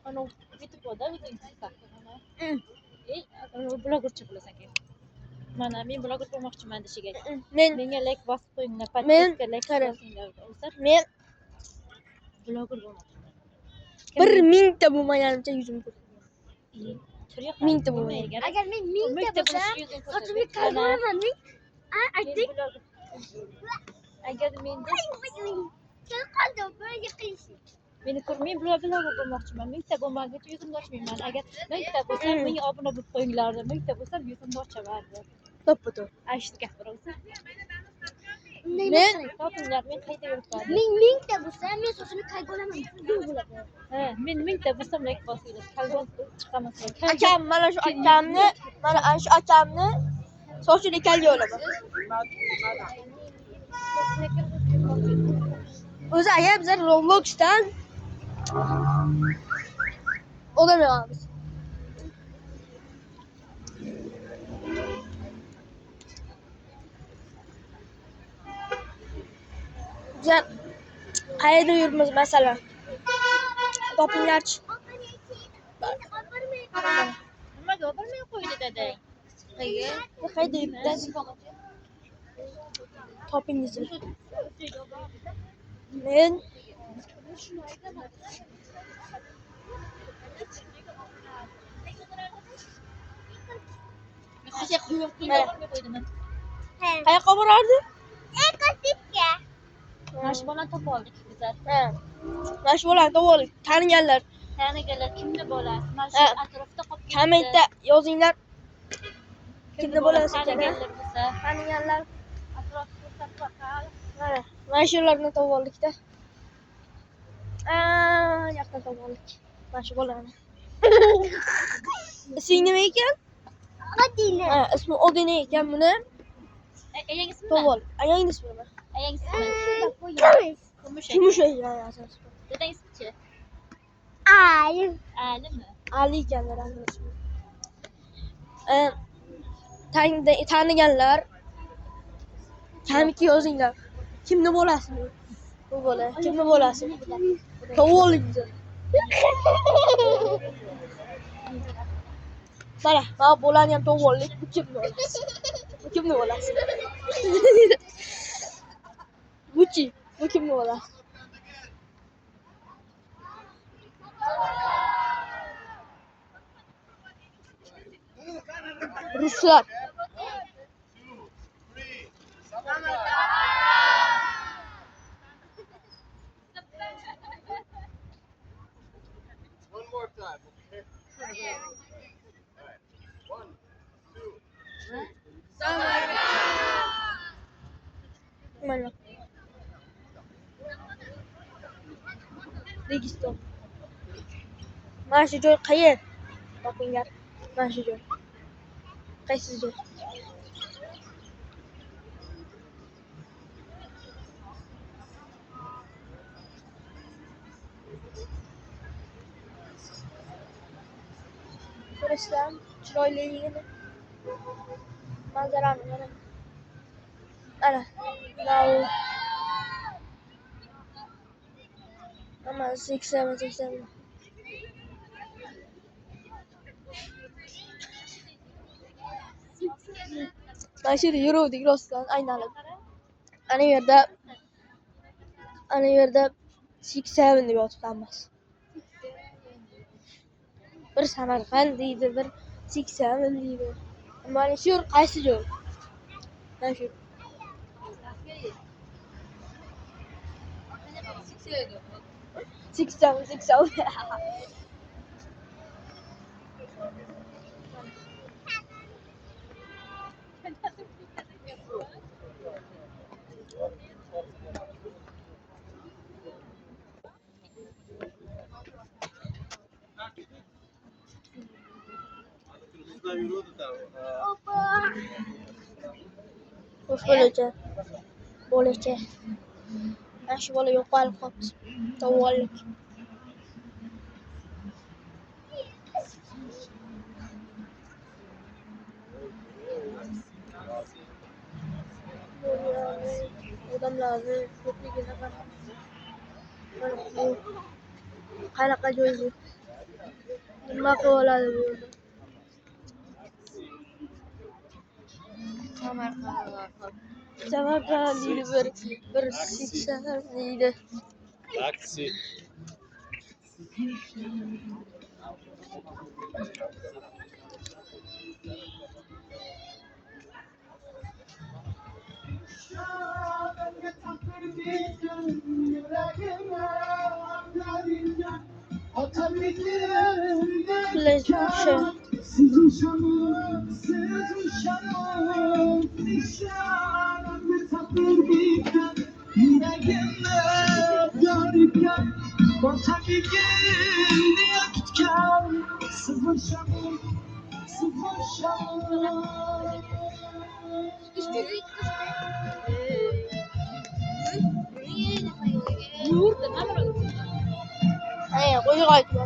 Ana bitib bo'ldi o'zing mana. Blogerchi bo'lasan keyin. Mana men bloger bo'lmoqchiman deshiga. Menga like bosib qo'yinglar, podpiska like bosinglar. Men bloger bo'lmoqchiman. 1000 ta bo'lmaganimcha yuzim ko'rdim. 1000 ta bo'lmagan. Agar men 1000 ta bo'lsa, sochimni qaytaraman. Ayting. Agar menda qoldi, bunga qilsin. meni ko'rmay bloger bo'lmoqchiman. 1000 ta bo'lmaguncha yuzimni ochmayman. Agar 1000 ta bo'lsa, 1000 obuna bo'lib qo'yinglar. 1000 ta bo'lsa yuzimni ochaman. To'ppa. Ayshni gapiraversa. Men topinglar, men qayta yuribman. 1000 ta bo'lsa, men sochimni qayg'olaman. Ha, men 1000 ta bo'lsam like bosinglar. Qalbim chiqaman. akam mana shu akamni sochini kalga olaman. O'zi agar biz Robloxdan olamayapmiz. Biz qayerda yuribmiz masalan? Topinglarchi. Nimaga o'pirmay qo'ydi dadang? Qayerda yuribsiz? Topingiz. Men qayoqqa borardi? Ekositga. Mana shu bolani topib oldik bizlar. Ha. Mana shu bolani topib oldik. Taniganlar kimni bo'lasi? Mana shu atrofda qolib ketdi. kommentda yozinglar. Kimni bo'lasi? Taniganlar bo'lsa, Taniganlar. atrofda taqal. Mana shularni topib oldikda. Yoqdan topib oldik. Mana shu bolani. Ismi nima ekan? Odina. Ismi Odina ekan buni. Ayang ismi Topib oldik. Ayang ismi nima? Ayang ismi Kumush. Kumush asosan. Dadang ismi-chi? Alimi? Ali ekanlar ismi. Taniganlar kamiki yozinglar. Kimni bo'lasi? Bu bola kimni bo'lasi? Topib oldik biz. Mana bolani ham topib oldik. Bu kimni bo'lasi? Bu kimni bo'lasi? Buchi, bu kimni bo'lasi? Ruslar. One more time, okay? All right. 1, 2, 3. Mana. Registon. Mana shu joy qayer? Topinglar. Mana shu joy. Qaysi joy? Ko'rishdan chiroyligini manzarani mana. Ana. Ama 80. Mana shu yuruvdik rostdan aylanib. Ana yerda 67 deb yotibdi hammasi. Bir Samarqand deydi, bir 87 deydi. Mana shu qaysi joy? Mana shu. 67. Hoş bo'lacha. Mana shu bola yo'qolib qolibdi. Tavvollik. Odamlarni ko'pligini qarang. Mana bu qanaqa joy bu? Nima qilib oladi bu yerda? Samarqand deydi bir shahar deydi. Taksi. PlayStation. Qo'yib aytma.